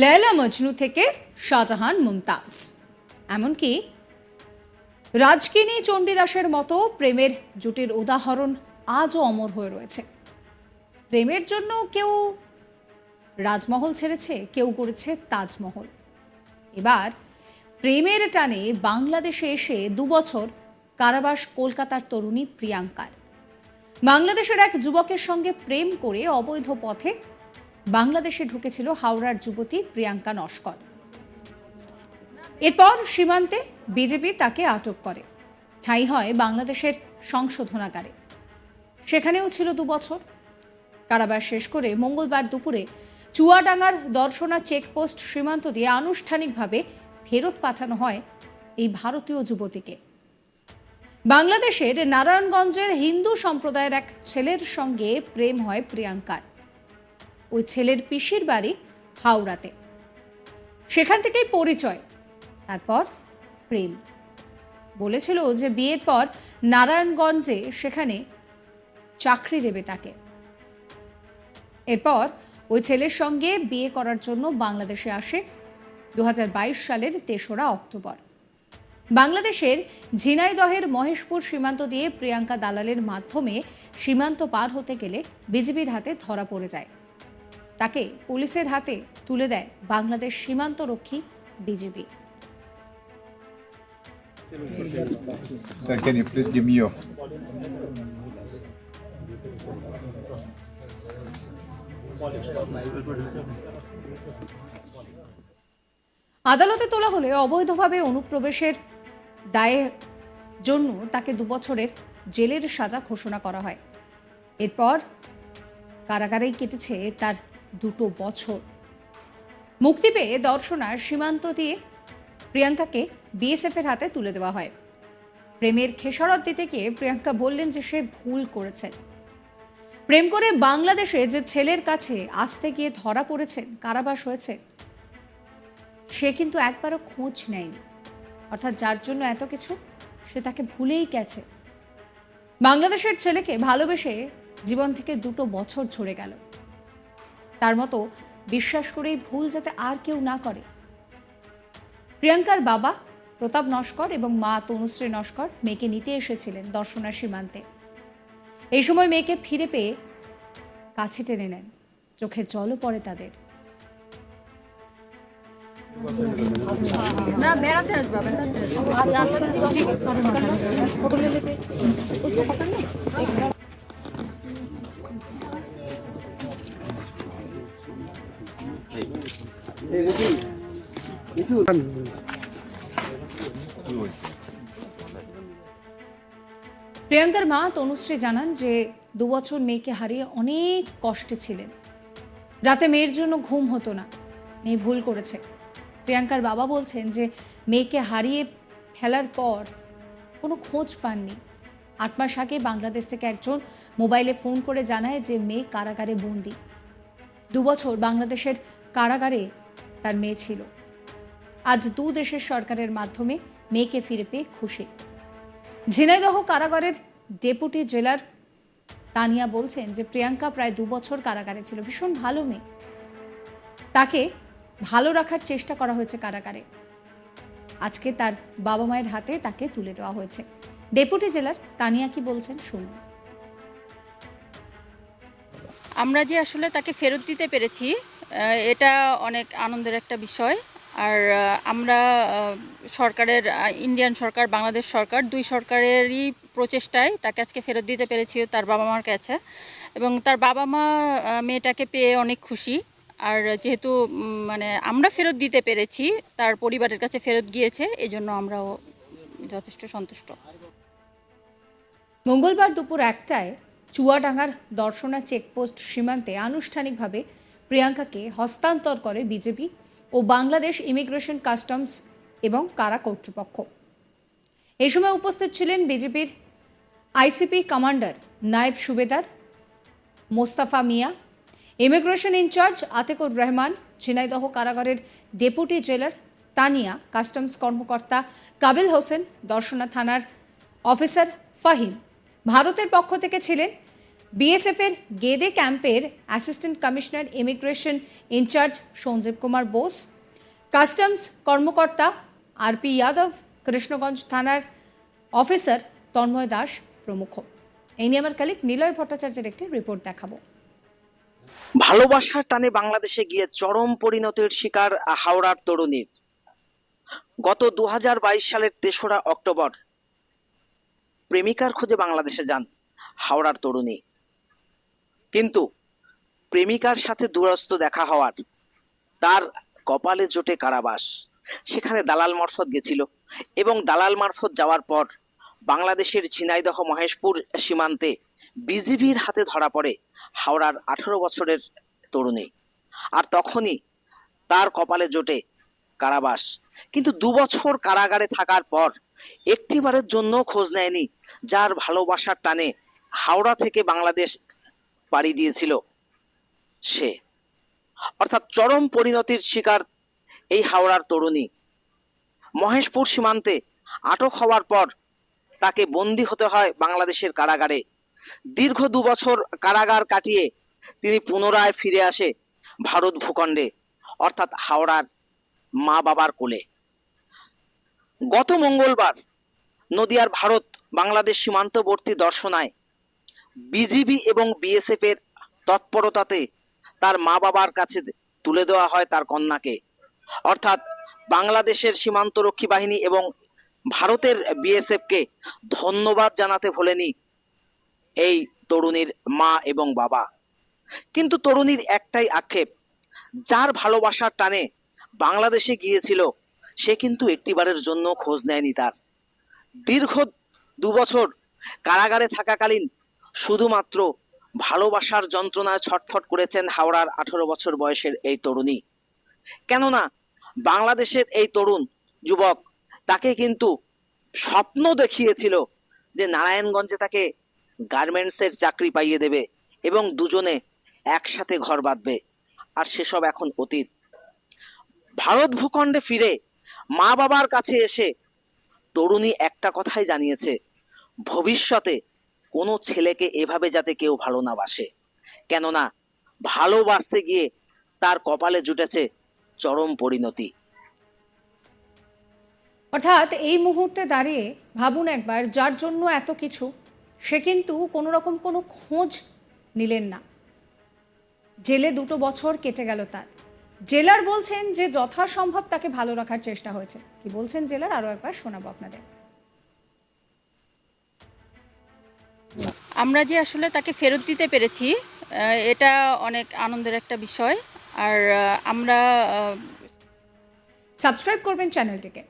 লেলা মজনু থেকে শাহজাহান মুমতাজ, এমনকি রাজকিনী চণ্ডীদাসের মতো প্রেমের জুটির উদাহরণ আজও অমর হয়ে রয়েছে। প্রেমের জন্য কেউ রাজমহল ছেড়েছে, কেউ করেছে তাজমহল। এবার প্রেমের টানে বাংলাদেশে এসে 2 বছর কারাবাস কলকাতার তরুণী প্রিয়াঙ্কার। বাংলাদেশের এক যুবকের সঙ্গে প্রেম করে অবৈধ পথে বাংলাদেশে ঢুকেছিল হাওড়ার যুবতী প্রিয়াঙ্কা নস্কর। এরপর সীমান্তে বিজেপি তাকে আটক করে, ঠাঁই হয় বাংলাদেশের সংশোধনাগারে। সেখানেও ছিল 2 বছর। কারাবাস শেষ করে মঙ্গলবার দুপুরে চুয়াডাঙ্গার দর্শনা চেকপোস্ট সীমান্ত দিয়ে আনুষ্ঠানিকভাবে ফেরত পাঠানো হয় এই ভারতীয় যুবতীকে। বাংলাদেশের নারায়ণগঞ্জের হিন্দু সম্প্রদায়ের এক ছেলের সঙ্গে প্রেম হয় প্রিয়াঙ্কার। ওই ছেলের পিসির বাড়ি হাওড়াতে, সেখান থেকেই পরিচয়, তারপর প্রেম। বলেছিল যে বিয়ের পর নারায়ণগঞ্জে সেখানে চাকরি দেবে তাকে। এরপর ওই ছেলের সঙ্গে বিয়ে করার জন্য বাংলাদেশে আসে 2022 সালের 3রা অক্টোবর। বাংলাদেশের ঝিনাইদহের মহেশপুর সীমান্ত দিয়ে প্রিয়াঙ্কা দালালের মাধ্যমে সীমান্ত পার হতে গেলে বিজেপির হাতে ধরা পড়ে যায়। তাকে পুলিশের হাতে তুলে দেয় বাংলাদেশ সীমান্তরক্ষী BGB. Sir, can you please give me your... আদালতে তোলা হলে অবৈধভাবে অনুপ্রবেশের দায়ে জন্য তাকে 2 বছরের জেলের সাজা ঘোষণা করা হয়। এরপর কারাগারেই কেটেছে তার 2 বছর। মুক্তি পেয়ে দর্শনার সীমান্ত দিয়ে প্রিয়াঙ্কাকে বিএসএফ এর হাতে তুলে দেওয়া হয়। প্রেমের খেসারত দিতে গিয়ে প্রিয়াঙ্কা বললেন যে সে ভুল করেছেন। প্রেম করে বাংলাদেশে যে ছেলের কাছে আসতে গিয়ে ধরা পড়েছেন, কারাবাস হয়েছে, সে কিন্তু একবারও খোঁজ নেয়নি। অর্থাৎ যার জন্য এত কিছু, সে তাকে ভুলেই গেছে। বাংলাদেশের ছেলেকে ভালোবেসে জীবন থেকে 2 বছর ঝরে গেল। তার মতো বিশ্বাস করেই ভুল যাতে আর কেউ না করে। প্রিয়াঙ্কার বাবা প্রতাপ নস্কর এবং মা তনুশ্রী নস্কর মেয়েকে নিতে এসেছিলেন দর্শনা সীমান্তে। এই সময় মেয়েকে ফিরে পেয়ে কাছে টেনে নেন, চোখের জলও পড়ে তাদের। না বেড়াতে আসবে প্রিয়াঙ্কার মা তনুশ্রী জানান যে 2 বছর মেয়েকে হারিয়ে অনেক কষ্টে ছিলেন। রাতে মেয়ের জন্য ঘুম হতো না, মেয়ে ভুল করেছে। প্রিয়াঙ্কার বাবা বলছেন যে মেয়েকে হারিয়ে ফেলার পর কোনো খোঁজ পাননি। 8 মাস আগে বাংলাদেশ থেকে একজন মোবাইলে ফোন করে জানায় যে মেয়ে কারাগারে বন্দি। 2 বছর বাংলাদেশের কারাগারে তার মেয়ে ছিল। আজ 2 দেশের সরকারের মাধ্যমে মেয়েকে ফিরে পেয়ে খুশি। ঝিনাইদহ কারাগারের ডেপুটি জেলার তানিয়া বলছেন যে প্রিয়াঙ্কা প্রায় 2 বছর কারাগারে ছিল। ভীষণ ভালো মেয়ে, তাকে ভালো রাখার চেষ্টা করা হয়েছে কারাগারে। আজকে তার বাবা মায়ের হাতে তাকে তুলে দেওয়া হয়েছে। ডেপুটি জেলার তানিয়া কি বলছেন শুনুন। আমরা যে আসলে তাকে ফেরত দিতে পেরেছি, এটা অনেক আনন্দের একটা বিষয়। আর আমরা সরকারের, ইন্ডিয়ান সরকার, বাংলাদেশ সরকার, 2 সরকারেরই প্রচেষ্টায় তাকে আজকে ফেরত দিতে পেরেছি তার বাবা মার কাছে। এবং তার বাবা মা মেয়েটাকে পেয়ে অনেক খুশি। আর যেহেতু মানে আমরা ফেরত দিতে পেরেছি, তার পরিবারের কাছে ফেরত গিয়েছে, এজন্য আমরাও যথেষ্ট সন্তুষ্ট। মঙ্গলবার দুপুর 1টায় চুয়াডাঙ্গার দর্শনা চেকপোস্ট সীমান্তে আনুষ্ঠানিকভাবে প্রিয়াঙ্কাকে হস্তান্তর করে বিজেপি ও বাংলাদেশ ইমিগ্রেশন, কাস্টমস এবং কারা কর্তৃপক্ষ। এই সময় উপস্থিত ছিলেন বিজেপির আইসিপি কমান্ডার নায়েব সুবেদার মোস্তাফা মিয়া, ইমিগ্রেশন ইনচার্জ আতিকুর রহমান, ঝিনাইদহ কারাগারের ডেপুটি জেলার তানিয়া, কাস্টমস কর্মকর্তা কাবিল হোসেন, দর্শনা থানার অফিসার ফাহিম। ভারতের পক্ষ থেকে ছিলেন বিএসএফ এর গেদে ক্যাম্পের assistant commissioner immigration incharge Sanjib Kumar Bose, customs কর্মকর্তা আরপি যাদব, কৃষ্ণগঞ্জ থানার অফিসার তন্ময় দাস প্রমুখ। এই নিয়ে আমার কালিক নিলয় ভট্টাচার্যের একটি রিপোর্ট দেখাবো। ভালোবাসার টানে বাংলাদেশে গিয়ে চরম পরিণতির শিকার হাওড়ার তরুণীর। গত 2022 সালের 3রা অক্টোবর প্রেমিকার খোঁজে বাংলাদেশে যান হাওড়ার তরুণী, কিন্তু প্রেমিকার সাথে দূরস্থ দেখা হওয়ার তার কপালে জোটে কারাবাস। সেখানে দালাল মারফত গেছিল এবং দালাল মারফত যাওয়ার পর বাংলাদেশের ঝিনাইদহ মহেশপুর সীমান্তে বিজিবির হাতে ধরা পড়ে হাওড়ার 18 বছরের তরুণী। আর তখনই তার কপালে জোটে কারাবাস। কিন্তু 2 বছর কারাগারে থাকার পর একটিবারের জন্য খোঁজ নেয়নি যার ভালোবাসার টানে হাওড়া থেকে বাংলাদেশ পাড়ি দিয়েছিল সে। অর্থাৎ চরম পরিণতির শিকার এই হাওড়ার তরুণী। মহেশপুর সীমান্তে আটক হওয়ার পর তাকে বন্দী হতে হয় বাংলাদেশের কারাগারে। দীর্ঘ 2 বছর কারাগার কাটিয়ে তিনি পুনরায় ফিরে আসে ভারত ভূখণ্ডে, অর্থাৎ হাওড়ার মা বাবার কোলে। গত মঙ্গলবার নদিয়ার ভারত বাংলাদেশ সীমান্তবর্তী দর্শনায় বিজিবি এবং বিএসএফ এর তৎপরতাতে তার মা বাবার কাছে তুলে দেওয়া হয় তার কন্যাকে। অর্থাৎ বাংলাদেশের সীমান্তরক্ষী বাহিনী এবং ভারতের বিএসএফ কে ধন্যবাদ জানাতে ভোলেনি এই তরুণীর মা এবং বাবা। কিন্তু তরুণীর একটাই আক্ষেপ, যার ভালোবাসার টানে বাংলাদেশে গিয়েছিল সে কিন্তু একটিবারের জন্য খোঁজ নেয়নি তার। দীর্ঘ 2 বছর কারাগারে থাকাকালীন শুধুমাত্র ভালোবাসার যন্ত্রণায় ছটফট করেছেন হাওড়ার 18 বছর বয়সের এই তরুণী। কেননা বাংলাদেশের এই তরুণ যুবক তাকে কিন্তু স্বপ্ন দেখিয়েছিল যে নারায়ণগঞ্জে তাকে গার্মেন্টসের চাকরি পাইয়ে দেবে এবং দুজনে একসাথে ঘর বাঁধবে। আর সেসব এখন অতীত। ভারত ভূখণ্ডে ফিরে মা বাবার কাছে এসে তরুণী একটা কথাই জানিয়েছে, ভবিষ্যতে কোনো ছেলেকে এভাবে যাতে কেউ ভালো না বাসে। কেননা ভালোবাসতে গিয়ে তার কপালে জুটেছে চরম পরিণতি। অর্থাৎ এই মুহূর্তে দাঁড়িয়ে ভাবুন একবার, যার জন্য এত কিছু, সে কিন্তু কোনো রকম কোনো খোঁজ নিলেন না। জেলে 2 বছর কেটে গেল তার। জেলার বলছেন যে যথাসম্ভব তাকে ভালো রাখার চেষ্টা হয়েছে। কি বলছেন জেলার, আরও একবার শোনাবো আপনাদের। আমরা যে আসলে তাকে ফেরত দিতে পেরেছি, এটা অনেক আনন্দের একটা বিষয়। আর আমরা সাবস্ক্রাইব করবেন চ্যানেলটিকে।